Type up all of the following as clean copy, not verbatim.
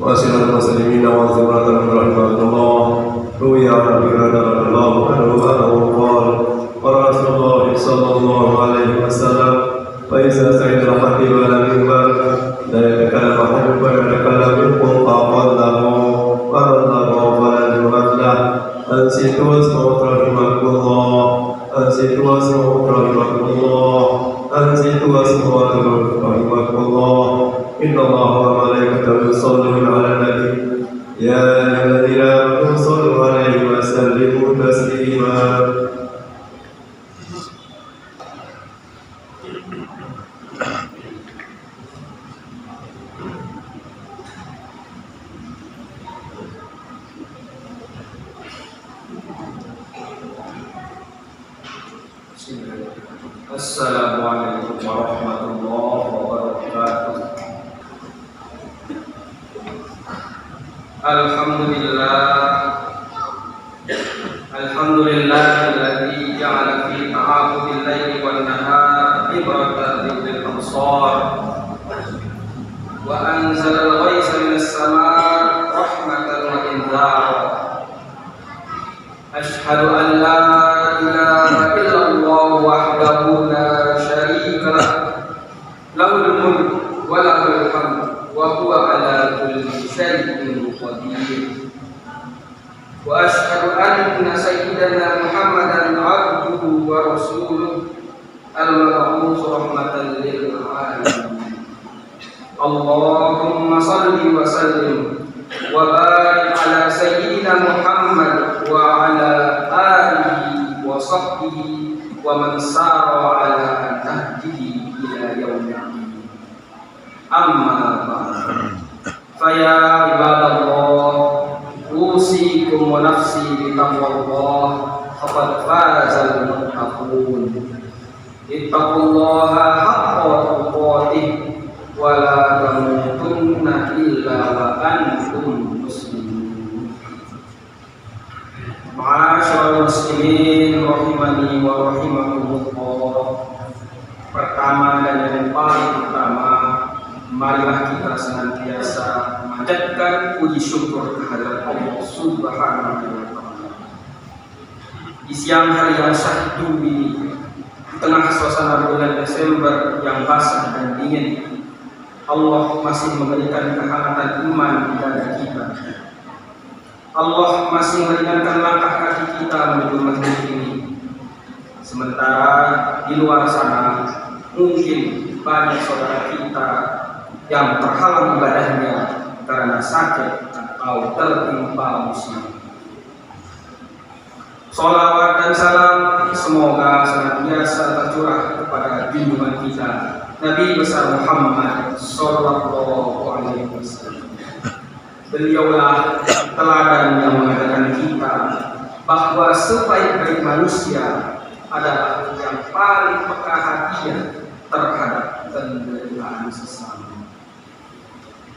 وأشهد المسلمين وزمرة رحمة الله روي عن أبي هريرة رضي الله عنه أنه قال قال رسول الله صلى الله عليه وسلم فإذا سعد الخطيب على المنبر لا يتكلم أحد ويتكلم منكم فأقله فلا جرأة له أنصتوا واسمعوا رحمكم الله أنصتوا واسمعوا رحمكم الله أنصتوا واسمعوا رحمكم الله إن الله وملائكته يصلون على النبي يا أيها الذين آمنوا صلوا عليه وسلموا تسليما. Assalamualaikum warahmatullahi wabarakatuh. Alhamdulillahilladzi ja'ala fi ta'aqudil laili wan nahar ibratan lil absar wa anzalal ghaitha minas samaa'i rahmatan wa inzara. Ashhadu an la ilaha illallah wahdahu la syarika lah lahul mulk wa lahul hamd wa huwa ala kulli syai'in qadir. Wa ashhadu anna sayyidana Muhammadan abduhu wa rasuluhu al-mab'uts rahmatan lil alamin. Allahumma shalli wa sallim wa barik ala sayyidina Muhammad wa ala alihi wa sahbihi wa man sara ala nahjihi ila yaumil qiyamah. Amma ba'd. Fa ya ibadallah, usikum wa nafsi bi taqwallah, faqad fazal muttaqun. Ittaqullaha haqqa tuqatih wa la tamutunna illa wa antum muslimun. Ma'asyiral muslimin rahimani wa rahimakumullah. Pertama dan yang paling utama, marilah kita senantiasa memanjatkan puji syukur kehadirat Allah Subhanahu wa Ta'ala. Di siang hari yang syahdu ini, di tengah suasana bulan Desember yang basah dan dingin, Allah masih memberikan kehangatan iman di dada kita. Allah masih meringankan langkah kaki kita menuju masjid ini. Sementara di luar sana mungkin banyak saudara kita yang terhalang ibadahnya karena sakit atau tertimpa musibah. Sholawat dan salam semoga senantiasa tercurah kepada junjungan kita Nabi besar Muhammad sallallahu alaihi wasallam. Beliaulah teladan yang mengajarkan kita bahwa sebaik-baik manusia adalah yang paling peka hatinya terhadap penderitaan sesama.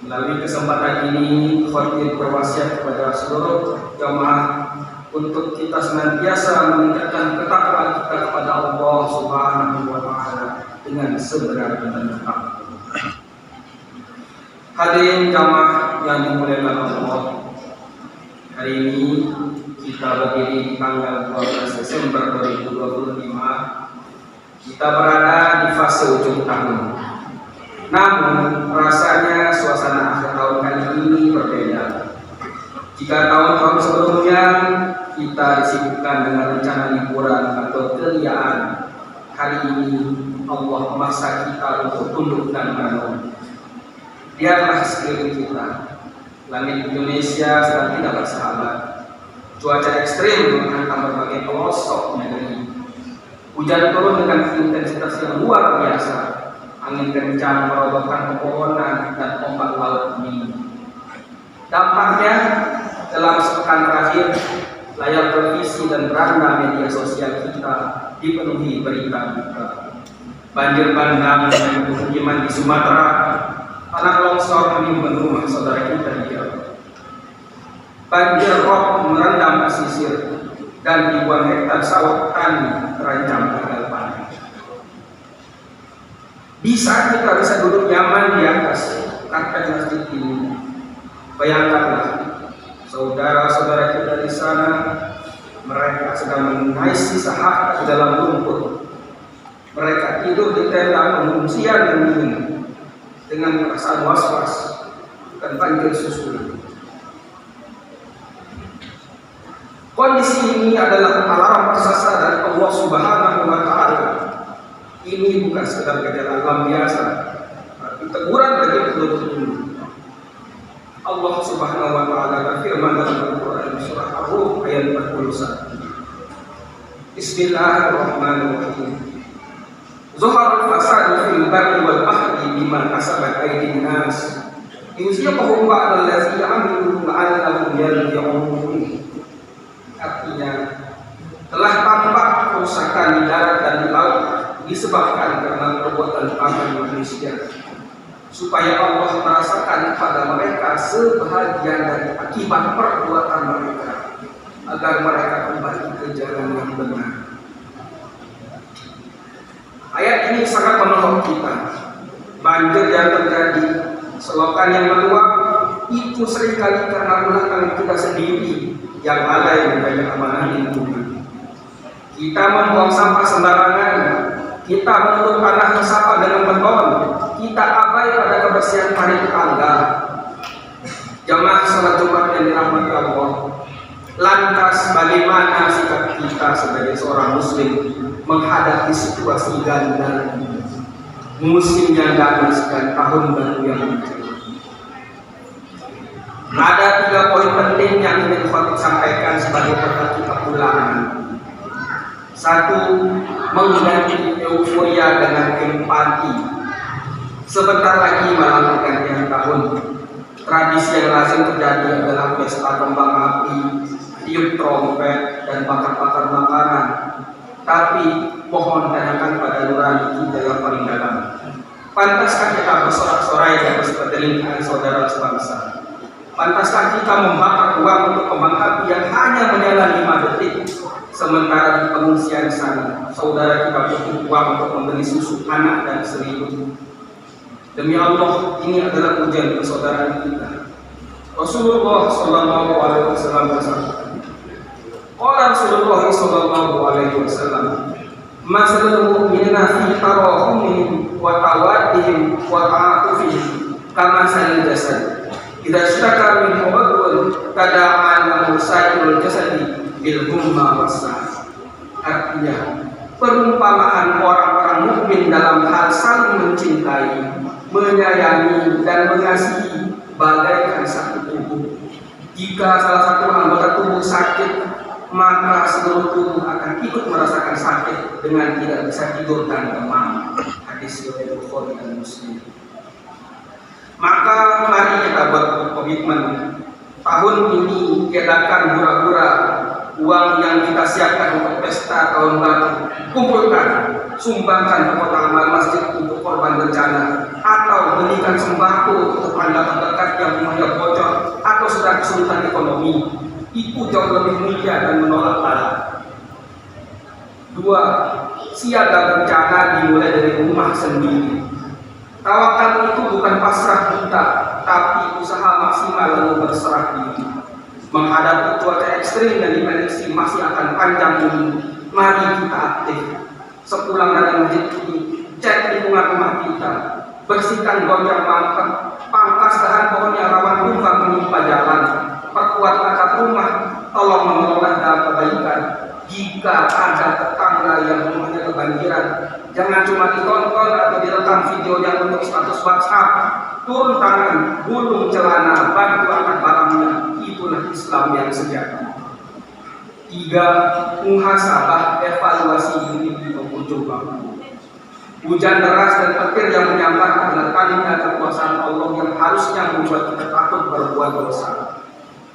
Melalui kesempatan ini, khatib berwasiat kepada seluruh jamaah untuk kita senantiasa meningkatkan ketakwaan kita kepada Allah Subhanahu wa Ta'ala dengan sebenar-benarnya takwa. Hadirin jamaah yang dimuliakan Allah, hari ini kita berdiri di tanggal 12 Desember 2025. Kita berada di fase ujung tahun. Namun rasanya suasana akhir tahun kali ini berbeda. Jika tahun-tahun sebelumnya kita disibukkan dengan rencana liburan atau keriaan, hari ini Allah memaksa kita untuk tunduk dan merenung. Lihatlah sekeliling kita, langit Indonesia sedang tidak bersahabat. Cuaca ekstrim menghantam berbagai pelosok negeri. Hujan turun dengan intensitas yang luar biasa. Angin kencang merobohkan pepohonan dan ombak laut tinggi. Dampaknya dalam sepekan terakhir, layar televisi dan beranda media sosial kita dipenuhi berita-berita. Banjir bandang dan pemukiman di Sumatera, tanah longsor menimbun rumah saudara kita di Jawa. Banjir rob merendam pesisir dan ribuan hektar sawah tani terancam gagal panen. Bisa kita bisa duduk nyaman di atas karpet masjid ini, Bayangkanlah saudara-saudara kita di sana, mereka sedang mengais sisa harta di dalam lumpur. Mereka tidur di tenda pengungsian yang dingin dengan perasaan was-was dan banjir susulan. Kondisi ini adalah alarm persasa dari Allah Subhanahu wa Ta'ala. Ini bukan sekedar gejala alam biasa, tapi teguran bagi penduduk ini. Allah Subhanahu wa Ta'ala berfirman dalam Al-Quran surah Ar-Rum ayat 41. Bismillahirrahmanirrahim. Zuharul fasadu fil barri wal bahri bima kasabat aydin nas. Yusyaqahum ba'dal ladzi ya'malu la'allahum yarji'un. Artinya, telah tampak kerusakan di darat dan di laut disebabkan karena perbuatan tangan manusia, supaya Allah merasakan kepada mereka sebahagian dari akibat perbuatan mereka, agar mereka kembali ke jalan yang benar. Ayat ini sangat menolong kita. Banjir yang terjadi, selokan yang meluap, itu seringkali karena ulah kita sendiri yang lalai menjaga amanah lingkungan. Kita membuang sampah sembarangan, kita menutup tanah resapan dengan beton, kita abai pada kebersihan parit tetangga. Jamaah salat Jumat yang dirahmati Allah, lantas bagaimana sikap kita sebagai seorang muslim menghadapi situasi ganda musim yang ganas dan tahun baru yang menjelang? Ada 3 poin penting yang ingin Khotib sampaikan sebagai penutup ulangan. 1. Mengganti euforia dengan empati. Sebentar lagi malam pergantian tahun. Tradisi yang lazim terjadi adalah pesta kembang api, tiup trompet, dan bakar-bakar makanan. Tapi mohon tanyakan pada nurani kita yang paling dalam. Pantaskah kita bersorak-sorai dan berseperingkat saudara sebangsa? Pantaskah kita membakar uang untuk kembang api yang hanya menyala 5 detik, sementara di pengungsian sana saudara kita butuh uang untuk membeli susu anak dan selimut? Demi Allah, ini adalah ujian persaudaraan kita. Rasulullah Sallallahu Alaihi Wasallam bersabda, qala Rasulullah Sallallahu Alaihi Wasallam, masalul mu'minina fi tarahumihim wa tawaddihim wa ta'atufihim kama salil jasad. Idza syaka min udhun tada'an musailul jasadi bil humma wasah. Artinya, perumpamaan orang-orang mukmin dalam hal saling mencintai, menyayangi dan mengasihi bagaikan satu tubuh. Jika salah satu anggota tubuh sakit, maka seluruh tubuh akan ikut merasakan sakit dengan tidak bisa tidur dan demam. Hadis riwayat Bukhari dan Muslim. Maka mari kita buat komitmen tahun ini, tiadakan hura-hura. Uang yang kita siapkan untuk pesta tahun baru kumpulkan, sumbangkan ke kotak amal masjid untuk korban bencana, atau belikan sembako untuk anda terdekat yang rumahnya bocor atau sedang kesulitan ekonomi. Itu jauh lebih mulia dan menolak bala. 2. Siaga bencana dimulai dari rumah sendiri. Tawakal itu bukan pasrah kita, tapi usaha maksimal lalu berserah diri. Menghadapi cuaca ekstrim dan diprediksi masih akan panjang ini, mari kita aktif. Sepulang dari masjid ini, cek lingkungan rumah kita, bersihkan gonjang mangkak, pangkas dahan pohon yang rawan tumbang menimpa jalan, perkuat atap rumah, tolong mengelola dalam kebaikan. Jika ada tetangga yang rumahnya kebanjiran, jangan cuma ditonton atau direkam videonya untuk status WhatsApp. Turun tangan, gulung celana, bantu angkat barangnya. Itulah Islam yang sejati. 3. Muhasabah, evaluasi diri di ujung waktu. Hujan deras dan petir yang menyambar adalah tanda kekuasaan Allah yang harusnya membuat kita takut berbuat dosa.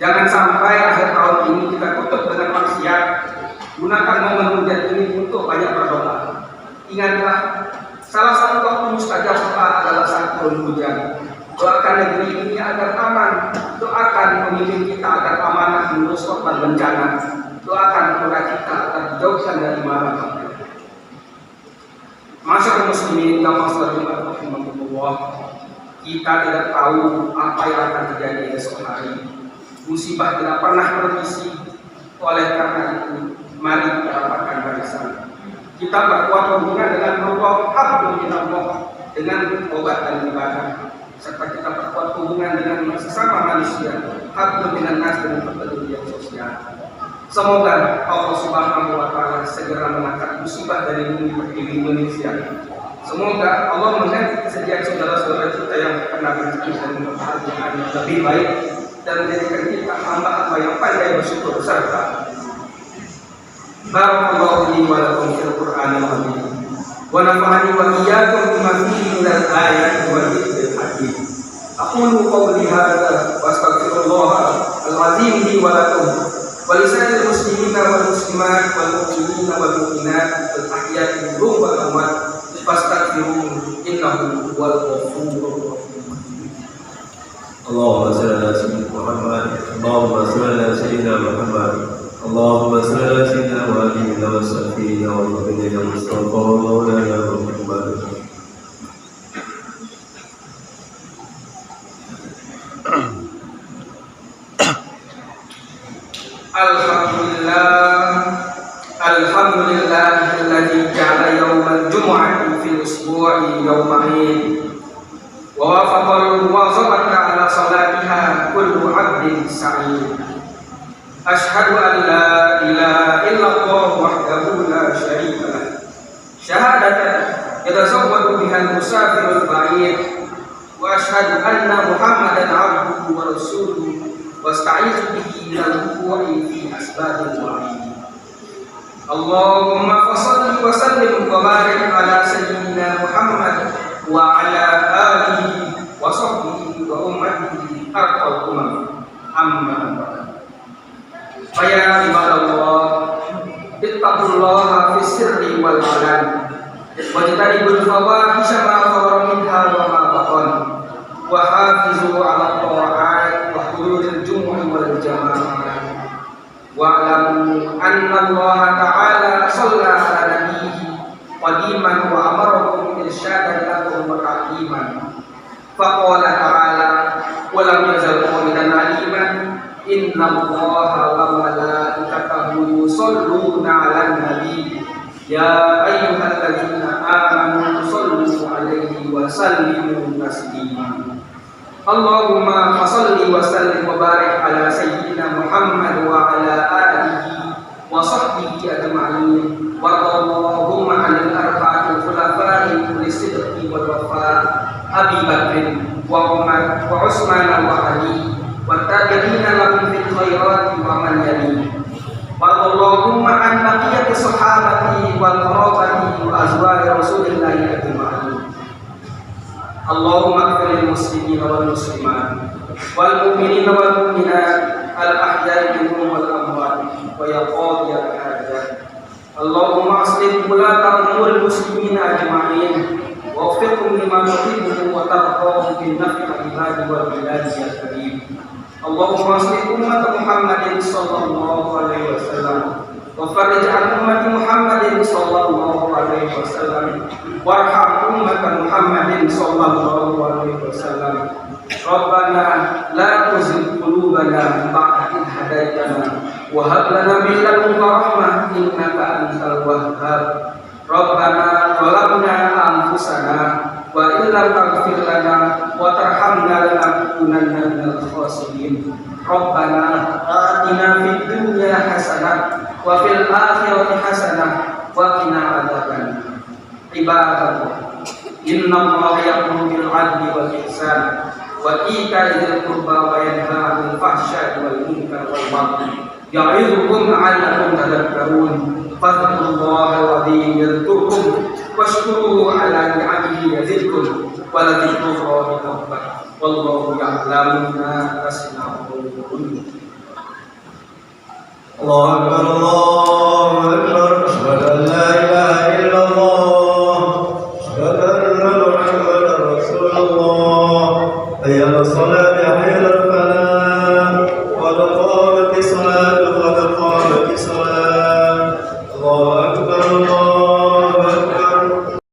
Jangan sampai akhir tahun ini kita tutup dengan maksiat. Gunakan momen hujan ini untuk banyak berdoa. Ingatlah, salah satu waktu mustajab doa adalah saat turun hujan. Doakan negeri ini agar aman. Doakan pemimpin kita agar amanah mengurus korban bencana. Doakan keluarga kita agar dijauhkan dari mara bahaya. Masyarakat muslimin dan masyarakat rahimahullah, Kita tidak tahu apa yang akan terjadi esok hari. Musibah tidak pernah berhenti. Oleh karena itu, mari kita rapatkan barisan. Kita berkuat hubungan dengan Allah, hablum minallah, dengan obat dan ibadah. Serta kita berkuat hubungan dengan sesama manusia, hablum minannas, dengan kepedulian sosial. Semoga Allah Subhanahu wa Ta'ala segera mengangkat musibah dari bumi pertiwi Indonesia. Semoga Allah mengganti kesedihan saudara-saudara kita yang pernah berhenti dan kebahagiaan yang lebih baik, dan menjadikan kita hamba-hamba yang pandai bersyukur serta barakallahu li wa lakum fil Qur'anil azim wa nafa'ani wa iyyakum bima fihi minal ayati wal dzikril hakim. Aqulu qawli hadza wa astaghfirullah al-azim li wa lakum wa lisa'il muslimina wal muslimat wal mu'minina wal mu'minat wal ahya'i minhum wal amwat fastaghfiruhu innahu huwal ghafurur rahim. اللهم صل على سيدنا محمد اللهم صل على سيدنا محمد اللهم صل على سيدنا وحبيبنا وشفيعنا ونبينا مصطفى مولانا محمد. Alhamdulillahilladzi ja'ala yaumal jumu'ati fil usbu'i yawma 'id wa wafaqal muwazabata ala salatiha kullu 'abdin sa'id. Ashhadu an la ilaha illallah wahdahu la syarika lah syahadatan yatazawwadu biha al-musafirul ba'id, wa ashhadu anna Muhammadan 'abduhu wa rasuluhu wasta'izu bihi minal wuqu'i fi asbabil wa'id. Allahumma fassalli wa sallim wa barik ala sayyidina Muhammad wa ala alihi wa sahbihi wa ummatihi arqal umam, amma ba'd. Ya ibadallah, ittaqullaha fis sirri wal 'alan wajtanibul fawahisha ma dhahara minha wa ma batan wa hafizu 'ala ta'at wa hududil jumu'i wal jama'ah. Wa'lamu anna Allah ta'ala shalla ala nabiyhi qadiman wa amarakum irsyadan lakum wa ta'liman. Faqala ta'ala wa lam yazal qadiran aliman inna Allaha wa malaikatahu yusholluna 'alan nabi ya ayyuhalladzina amanu shollu 'alaihi wa sallimu taslima. Allahumma shalli wa sallim wa barik ala sayyidina Muhammad wa ala alihi wa sahbihi ajma'in. Wa Allahumma 'alal arba'atil khulafa'il uli sidqi wal wafa' Abi Bakrin wa Umar wa Utsman wa Ali wa tabi'ina lahum fil khairati wa man yali. Wa Allahumma 'an baqiyati sahabati wal qarabati wa azwaji Rasulillahi ajma'in. Allahumma ighfir lil muslimina wal muslimat wal mu'minina wal mu'minat al ahya'i minhum wal amwat wa ya qadiyal hajat. Allahumma aslih ulata umuril muslimina ajma'in wa waffiqhum lima tuhibbu wa tardahu bin naf'i ibadi wal biladi ya karim. Allahumma aslih ummat Muhammadin sallallahu alaihi wasallam wa farij an ummati Muhammadin sallallahu alaihi wasallam warham ummat Muhammadin sallallahu alaihi wasallam. Rabbana la tuzigh qulubana ba'da idh hadaitana wa hab lana min ladunka rahmah innaka antal wahhab. Rabbana zalamna anfusana wa illam taghfir lana wa tarhamna lanakunanna minal khasirin. Rabbana atina fid dunya hasanah wa fil akhirati hasanah wa qina adzabannar. Ibadallah, inna Allaha ya'muru bil 'adli wal ihsan wa ita'i dzil qurba wa yanha 'anil fahsya'i wal munkari wal baghi ya'idzukum 'la'allakum tadhakkarun. Fadhkurullaha al-'azim yadhkurkum washkuruhu 'ala ni'amihi yazidkum wa la dhikrullahi akbar wallahu ya'lamu ma tasna'un. Allahu akbar, Allahu akbar.